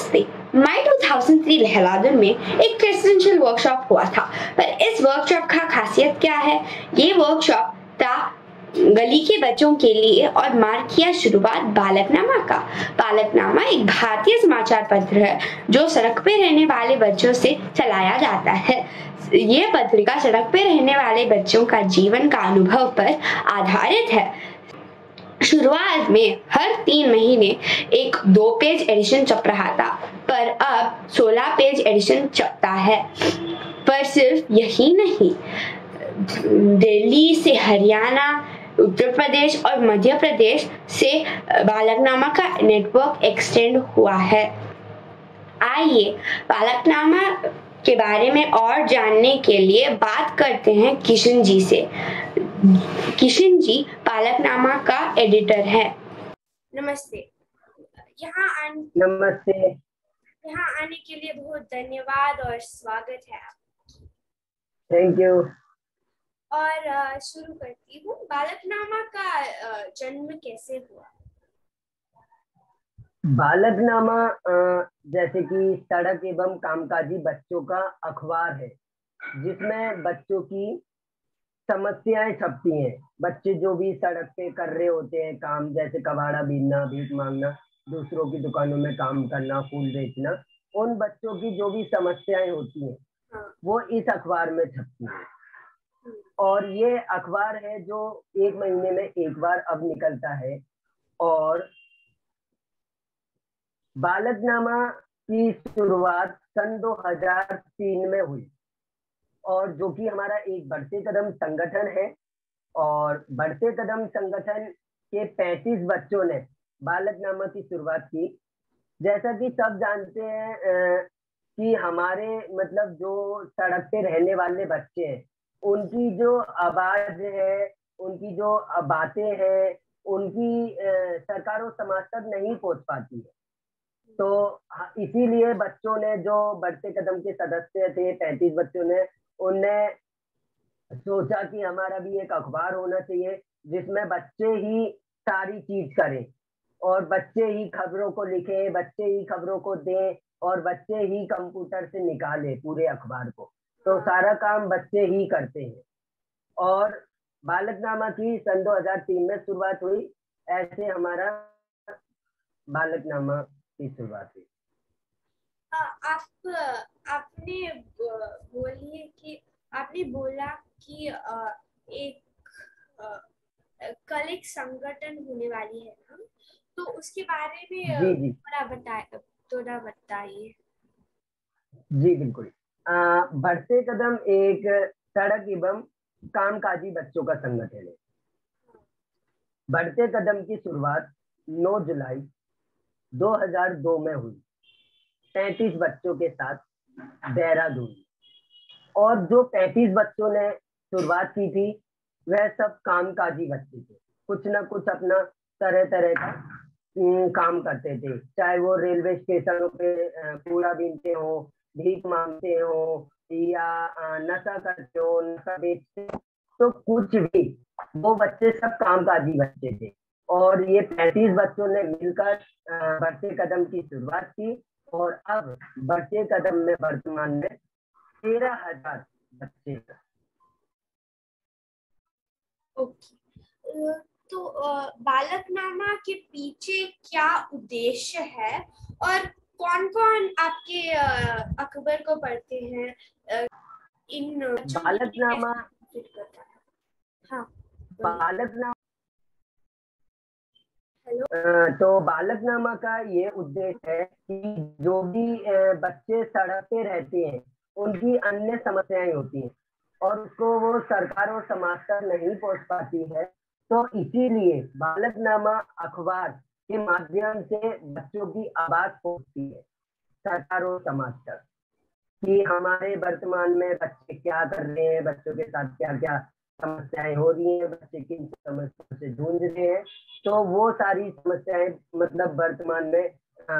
नमस्ते। मई 2003 लहलादुन में एक प्रेसिडेंशियल वर्कशॉप हुआ था, पर इस वर्कशॉप का खासियत क्या है? ये वर्कशॉप था गली के बच्चों के लिए और मार्क किया शुरुआत बालकनामा का। बालकनामा एक भारतीय समाचार पत्र है जो सड़क पे रहने वाले बच्चों से चलाया जाता है। ये पत्रिका सड़क पे रहने वाले बच्चों का जीवन का अनुभव पर आधारित है। शुरुआत में हर 3 महीने एक 2 पेज एडिशन छप रहा था, पर अब 16 पेज एडिशन छपता है। पर सिर्फ यही नहीं, दिल्ली से हरियाणा, उत्तर प्रदेश और मध्य प्रदेश से बालकनामा का नेटवर्क एक्सटेंड हुआ है। आइए बालकनामा के बारे में और जानने के लिए बात करते हैं किशन जी से। किशन जी बालकनामा का एडिटर है। नमस्ते। नमस्ते। यहाँ आने के लिए बहुत धन्यवाद और स्वागत है आपका। Thank you. और शुरू करती हूँ, बालकनामा का जन्म कैसे हुआ? बालकनामा जैसे कि सड़क एवं कामकाजी बच्चों का अखबार है, जिसमें बच्चों की समस्याएं छपती हैं। बच्चे जो भी सड़क पे कर रहे होते हैं काम, जैसे कबाड़ा बीनना, भीख मांगना, दूसरों की दुकानों में काम करना, फूल बेचना, उन बच्चों की जो भी समस्याएं होती हैं वो इस अखबार में छपती हैं। और ये अखबार है जो 1 महीने में एक बार अब निकलता है। और बालकनामा की शुरुआत सन 2003 में हुई, और जो कि हमारा एक बढ़ते कदम संगठन है। और बढ़ते कदम संगठन के 35 बच्चों ने बालकनामा की शुरुआत की। जैसा कि सब जानते हैं कि हमारे मतलब जो सड़क पे रहने वाले बच्चे हैं, उनकी जो आवाज है, उनकी जो बातें हैं, उनकी सरकार और समाज तक नहीं पहुंच पाती है। तो इसीलिए बच्चों ने, जो बढ़ते कदम के सदस्य थे 35 बच्चों ने, उनने सोचा कि हमारा भी एक अखबार होना चाहिए जिसमें बच्चे ही सारी चीज करें, और बच्चे ही खबरों को लिखें, बच्चे ही खबरों को दें, और बच्चे ही कंप्यूटर से निकालें पूरे अखबार को। तो सारा काम बच्चे ही करते हैं। और बालकनामा की सन 2003 में शुरुआत हुई। ऐसे हमारा बालकनामा की शुरुआत हुई। आपने बोला कि एक कल एक संगठन होने वाली है ना, तो उसके बारे में थोड़ा बताइए। जी बिल्कुल। बढ़ते कदम एक सड़क एवं कामकाजी बच्चों का संगठन है। बढ़ते कदम की शुरुआत 9 जुलाई 2002 में हुई, 35 बच्चों के साथ देहरादून। और जो 35 बच्चों ने शुरुआत की थी वह सब कामकाजी बच्चे थे। कुछ ना कुछ अपना तरह तरह का काम करते थे, चाहे वो रेलवे स्टेशनों पे कूड़ा बीनते हो, भीख मांगते हो, या नशा करते हो, नशा बेचते हो, तो कुछ भी, वो बच्चे सब कामकाजी बच्चे थे। और ये 35 बच्चों ने मिलकर बढ़ते कदम की शुरुआत की। और अब बढ़ते कदम में वर्तमान में 13,000 बच्चे। ओके, तो बालकनामा के पीछे क्या उद्देश्य है और कौन कौन आपके अखबार को पढ़ते हैं? इन बालकनामा बालकनामा तो बालकनामा का ये उद्देश्य है कि जो भी बच्चे सड़क पे रहते हैं, उनकी अन्य समस्याएं होती हैं और उसको वो सरकार और समाज तक नहीं पहुंच पाती है, तो इसीलिए बालकनामा अखबार के माध्यम से बच्चों की आवाज पहुंचती है सरकार और समाज तक, कि हमारे वर्तमान में बच्चे क्या कर रहे हैं, बच्चों के साथ क्या क्या समस्याएं हो रही हैं, बच्चे किन समस्याओं से जूझ रहे हैं। तो वो सारी समस्याएं मतलब वर्तमान में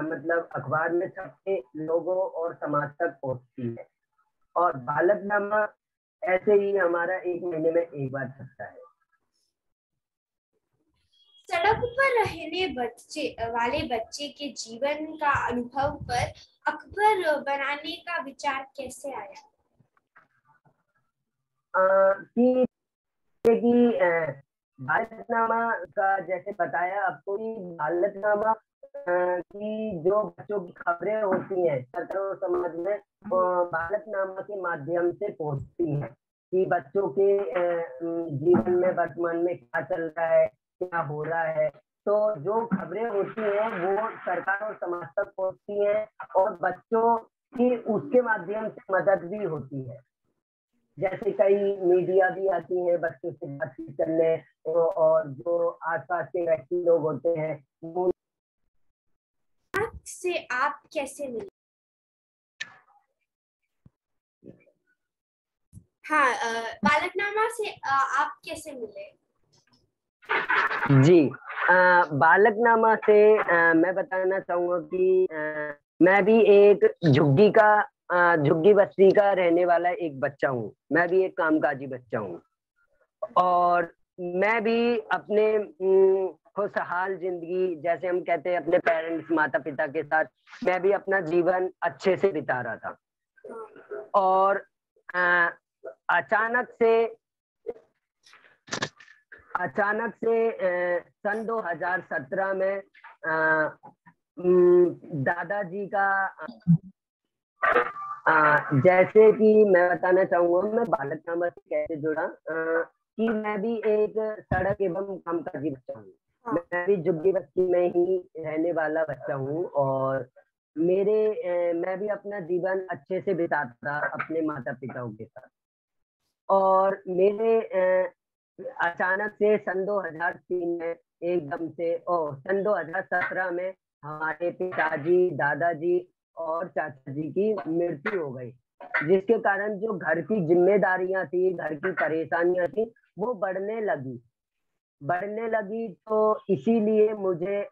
मतलब अखबार में छप के लोगों और समाज तक पहुंचती है। और बालकनामा ऐसे ही हमारा 1 महीने में एक बार छपता है। सड़क पर रहने वाले बच्चे के जीवन का अनुभव पर अकबर बनाने का विचार कैसे आया? बालकनामा का जैसे बताया आपको कि बालकनामा की जो बच्चों की खबरें होती हैं छात्रों समाज में बालकनामा के माध्यम से पहुंचती हैं कि बच्चों के जीवन में वर्तमान में क्या चल रहा है, क्या हो रहा है। तो जो खबरें होती हैं वो सरकार और समाज तक पहुंचती हैं और बच्चों की उसके माध्यम से मदद भी होती है। जैसे कई मीडिया भी आती है बच्चों से बातचीत करने और जो आसपास के व्यक्ति लोग होते हैं वो से आप कैसे मिले? हाँ, बालकनामा से आप कैसे मिले? जी, बालकनामा से मैं बताना चाहूंगा कि मैं भी एक झुग्गी बस्ती का रहने वाला एक बच्चा हूँ। मैं भी एक कामकाजी बच्चा हूँ और मैं भी अपने खुशहाल जिंदगी, जैसे हम कहते हैं अपने पेरेंट्स माता पिता के साथ, मैं भी अपना जीवन अच्छे से बिता रहा था। और अचानक से सन 2017 में दादाजी का जैसे कि मैं बताना चाहूंगा मैं बालकनामा से कैसे जुड़ा कि मैं भी एक सड़क एवं कामकाजी बच्चा हूँ। मैं भी झुग्गी बस्ती में ही रहने वाला बच्चा हूँ और मैं भी अपना जीवन अच्छे से बिताता था अपने माता पिताओं के साथ। और मेरे अचानक से सन 2003 में एकदम से सन 2017 में हमारे पिताजी, दादाजी और चाचा जी की मृत्यु हो गई, जिसके कारण जो घर की जिम्मेदारियां थी, घर की परेशानियां थी, वो बढ़ने लगी। तो इसीलिए मुझे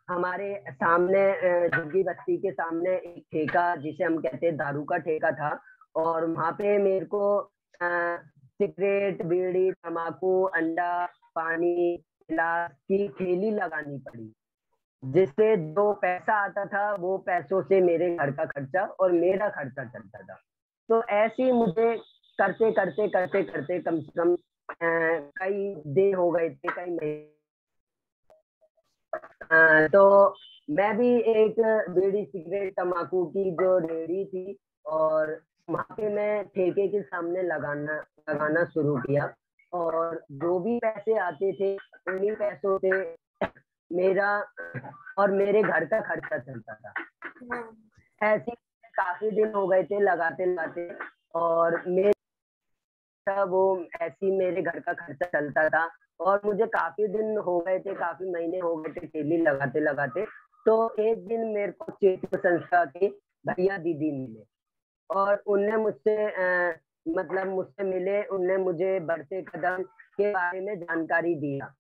हमारे सामने झुग्गी बस्ती के सामने एक ठेका, जिसे हम कहते हैं दारू का ठेका था, और वहां पे मेरे को सिगरेट, बीड़ी, तम्बाकू, अंडा, पानी, गिलास की ठेली लगानी पड़ी, जिससे जो पैसा आता था वो पैसों से मेरे घर का खर्चा और मेरा खर्चा चलता था। तो ऐसे ही मुझे करते करते कम से कम कई दिन हो गए थे, कई महीने। तो मैं भी एक बीड़ी, सिगरेट, तम्बाकू की जो रेहड़ी थी और वहां पे मैं ठेके के सामने लगाना शुरू किया और जो भी पैसे आते थे उन्हीं पैसों से मेरा और मेरे घर का खर्चा चलता था। ऐसे काफी दिन हो गए थे लगाते और वो ऐसी मेरे घर का खर्चा चलता था और मुझे काफी दिन हो गए थे, काफी महीने हो गए थे ठेली लगाते। तो एक दिन मेरे को चेतन संस्था के भैया दीदी मिले और उनने मुझसे मिले। उनने मुझे बढ़ते कदम के बारे में जानकारी दिया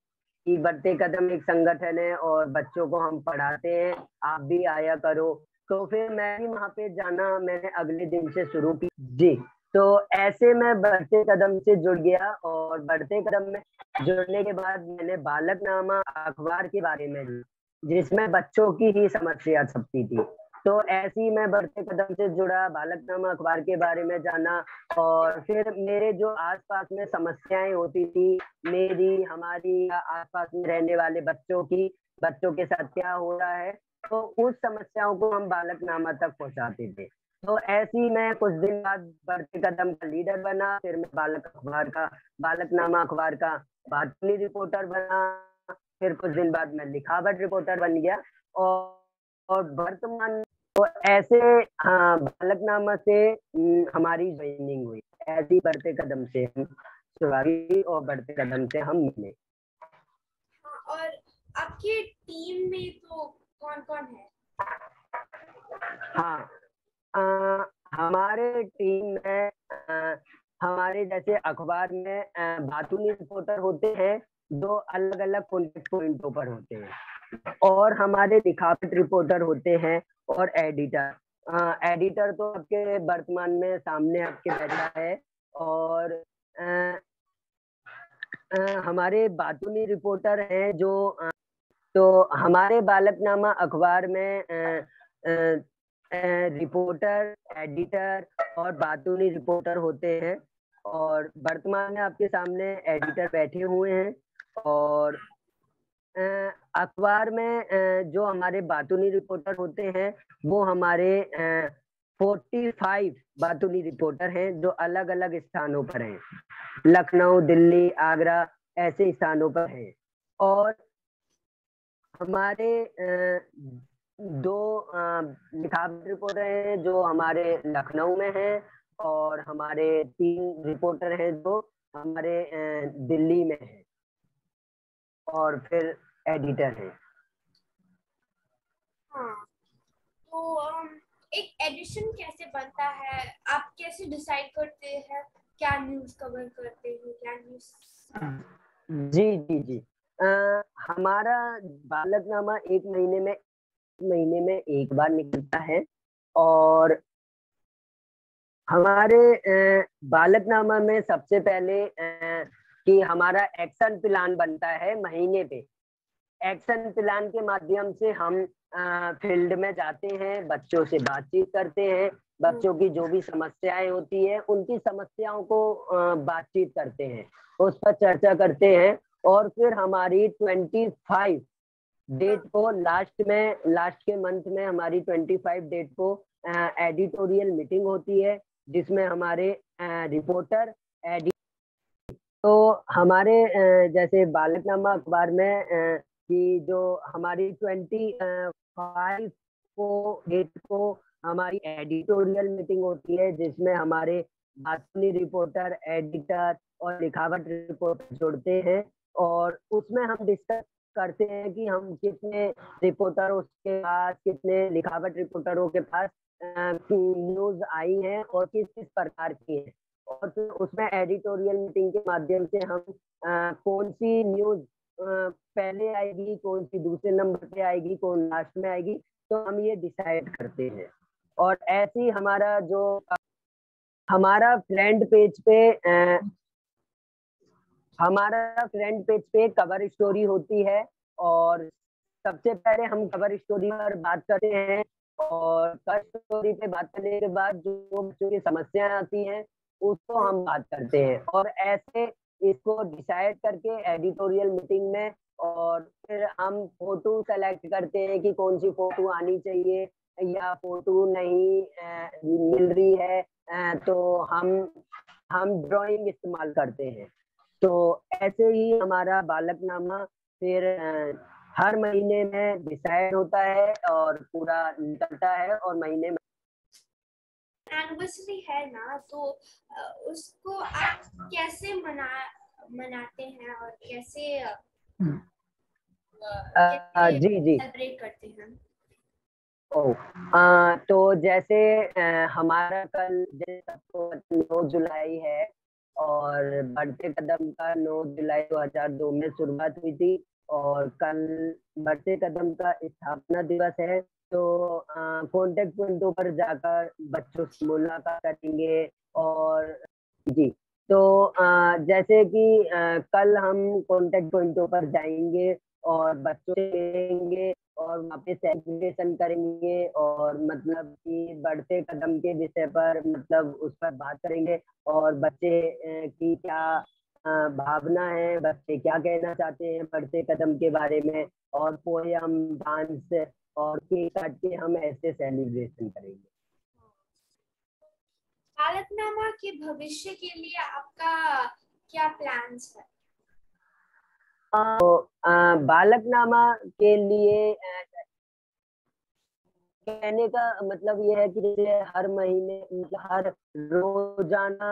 कि बढ़ते कदम एक संगठन है और बच्चों को हम पढ़ाते हैं, आप भी आया करो। तो फिर मैं भी वहां पे जाना मैंने अगले दिन से शुरू की। जी, तो ऐसे मैं बढ़ते कदम से जुड़ गया और बढ़ते कदम में जुड़ने के बाद मैंने बालकनामा अखबार के बारे में ली, जिसमें बच्चों की ही समस्या छपती थी। तो ऐसे ही मैं बढ़ते कदम से जुड़ा, बालकनामा अखबार के बारे में जाना और फिर मेरे जो आसपास में समस्याएं होती थी, मेरी, हमारी, आसपास में रहने वाले बच्चों के साथ क्या हो रहा है, तो उस समस्याओं को हम बालकनामा तक पहुंचाते थे। तो ऐसे ही मैं कुछ दिन बाद बढ़ते कदम का लीडर बना, फिर मैं बालकनामा अखबार का बातमी रिपोर्टर बना, फिर कुछ दिन बाद मैं लिखावट रिपोर्टर बन गया और वर्तमान तो ऐसे हाँ बालकनामा से हमारी ज्वाइनिंग हुई। ऐसे ही बढ़ते कदम से हम शुरुआती और बढ़ते कदम से हम मिले। और आपके टीम में तो कौन कौन है? हाँ, हमारे टीम में हमारे जैसे अखबार में बातूनी रिपोर्टर होते हैं जो अलग अलग पॉइंटों पर होते हैं, और हमारे लिखावट रिपोर्टर होते हैं और एडिटर तो आपके वर्तमान में सामने आपके बैठा है। और हमारे बातूनी रिपोर्टर हैं जो तो हमारे बालकनामा अखबार में रिपोर्टर, एडिटर और बातूनी रिपोर्टर होते हैं। और वर्तमान में आपके सामने एडिटर बैठे हुए हैं। और अखबार में जो हमारे बातूनी रिपोर्टर होते हैं वो हमारे 45 बातूनी रिपोर्टर हैं जो अलग अलग स्थानों पर हैं, लखनऊ, दिल्ली, आगरा ऐसे स्थानों पर हैं। और हमारे दो लिखावट रिपोर्टर हैं जो हमारे लखनऊ में हैं, और हमारे 3 रिपोर्टर हैं जो हमारे दिल्ली में हैं, और फिर एडिटर है। हाँ, तो एक एडिशन कैसे बनता है? आप कैसे डिसाइड करते हैं क्या न्यूज़ कवर करते हैं, क्या न्यूज़? जी जी जी हमारा बालकनामा एक महीने में एक बार निकलता है। और हमारे बालकनामा में सबसे पहले कि हमारा एक्शन प्लान बनता है महीने पे। एक्शन प्लान के माध्यम से हम फील्ड में जाते हैं, बच्चों से बातचीत करते हैं, बच्चों की जो भी समस्याएं होती है उनकी समस्याओं को बातचीत करते हैं, उस पर चर्चा करते हैं। और फिर हमारी 25 डेट को लास्ट के मंथ में हमारी 25 डेट को एडिटोरियल मीटिंग होती है, जिसमें हमारे रिपोर्टर तो हमारे जैसे बालकनामा अखबार में कि जो हमारी 25 को डेट को हमारी एडिटोरियल मीटिंग होती है, जिसमें हमारे बातूनी रिपोर्टर, एडिटर और लिखावट रिपोर्टर जुड़ते हैं। और उसमें हम डिस्कस करते हैं कि हम कितने रिपोर्टरों के पास, कितने लिखावट रिपोर्टरों के पास न्यूज आई है और किस किस प्रकार की है। और फिर उसमें एडिटोरियल मीटिंग के माध्यम से हम कौन सी न्यूज पहले आएगी, कौन सी दूसरे नंबर पे आएगी, कौन लास्ट में आएगी, तो हम ये डिसाइड करते हैं। और ऐसे ही हमारा फ्रंट पेज पे कवर स्टोरी होती है। और सबसे पहले हम कवर स्टोरी पर बात करते हैं, और कवर स्टोरी पे बात करने के बाद जो बच्चों की समस्याएं आती हैं उसको हम बात करते हैं। और ऐसे इसको डिसाइड करके एडिटोरियल मीटिंग में, और फिर हम फोटो सेलेक्ट करते हैं कि कौन सी फोटो आनी चाहिए या फोटो नहीं मिल रही है, तो हम ड्राइंग इस्तेमाल करते हैं। तो ऐसे ही हमारा बालकनामा फिर हर महीने में डिसाइड होता है और पूरा निकलता है, और महीने में एनिवर्सरी है ना, तो उसको आप कैसे मनाते हैं और कैसे जी जी सेलिब्रेट करते हैं? तो जैसे हमारा कल जैसे 9 जुलाई है, और बढ़ते कदम का 9 जुलाई 2002 में शुरुआत हुई थी, और कल बढ़ते कदम का स्थापना दिवस है। तो कॉन्टेक्ट पॉइंटों पर जाकर बच्चों से मुलाकात करेंगे। और जी, तो जैसे कि कल हम कॉन्टेक्ट पॉइंटों पर जाएंगे और बच्चों से मिलेंगे और वहाँ पे सेलिब्रेशन करेंगे, और मतलब कि बढ़ते कदम के विषय पर मतलब उस पर बात करेंगे, और बच्चे की क्या भावना है, बच्चे क्या कहना चाहते हैं बढ़ते कदम के बारे में, और पोयम, डांस और केक काट के हम ऐसे सेलिब्रेशन करेंगे। बालकनामा के भविष्य के लिए आपका क्या प्लान्स है? बालकनामा के लिए कहने का मतलब ये है कि जैसे हर महीने मतलब हर रोजाना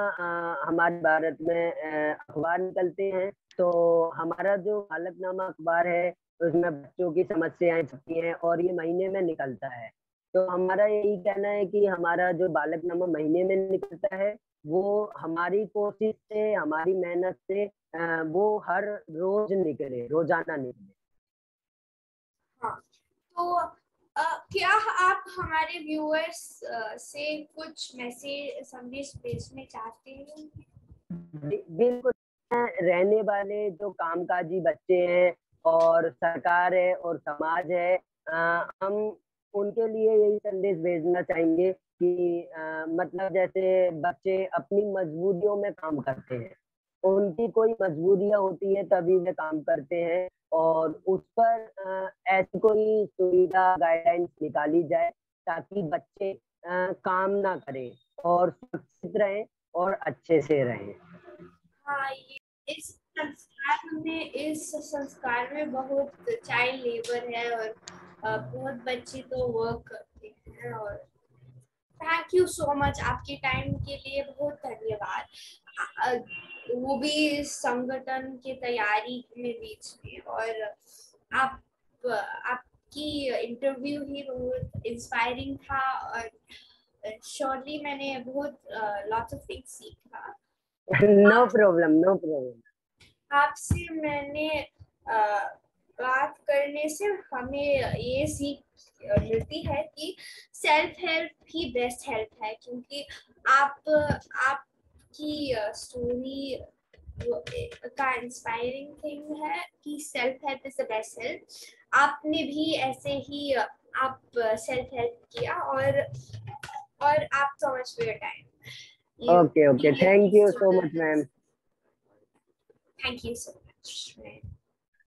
हमारे भारत में अखबार निकलते हैं। तो हमारा जो बालकनामा अखबार है उसमें बच्चों की समस्याएं छपती हैं और ये महीने में निकलता है। तो हमारा यही कहना है कि हमारा जो बालकनामा महीने में निकलता है वो हमारी कोशिश से, हमारी मेहनत से वो हर रोज निकले, रोजाना निकले। हाँ, तो क्या आप हमारे व्यूअर्स से कुछ मैसेज, संदेश भेजने चाहते हैं? बिल्कुल। रहने वाले जो कामकाजी बच्चे हैं और सरकार है और समाज है, हम उनके लिए यही संदेश भेजना चाहेंगे कि मतलब जैसे बच्चे अपनी मजबूरियों में काम करते हैं, उनकी कोई मजबूरियां होती है तभी वे काम करते हैं, और उस पर ऐसी कोई सुविधा गाइडलाइंस निकाली जाए ताकि बच्चे काम ना करें और सुरक्षित रहें और अच्छे से रहें। हाँ, इस संस्कार में बहुत चाइल्ड लेबर है और बहुत बच्चे तो वर्क करते हैं। और थैंक यू सो मच, आपके टाइम के लिए बहुत धन्यवाद, वो भी संगठन की तैयारी में बीच में। और आपकी इंटरव्यू ही बहुत इंस्पायरिंग था और श्योरली मैंने बहुत लॉट्स ऑफ थिंग्स सीखा। No problem, no problem. आपसे मैंने बात करने से हमें ये सीख मिलती है कि सेल्फ हेल्प ही बेस्ट हेल्प है, क्योंकि आपकी स्टोरी का इंस्पायरिंग थिंग है कि self help is the best help. आपने भी ऐसे ही आप सेल्फ हेल्प किया। और आप so much for your time. Okay, okay. Thank you so much, ma'am. Thank you so much, man.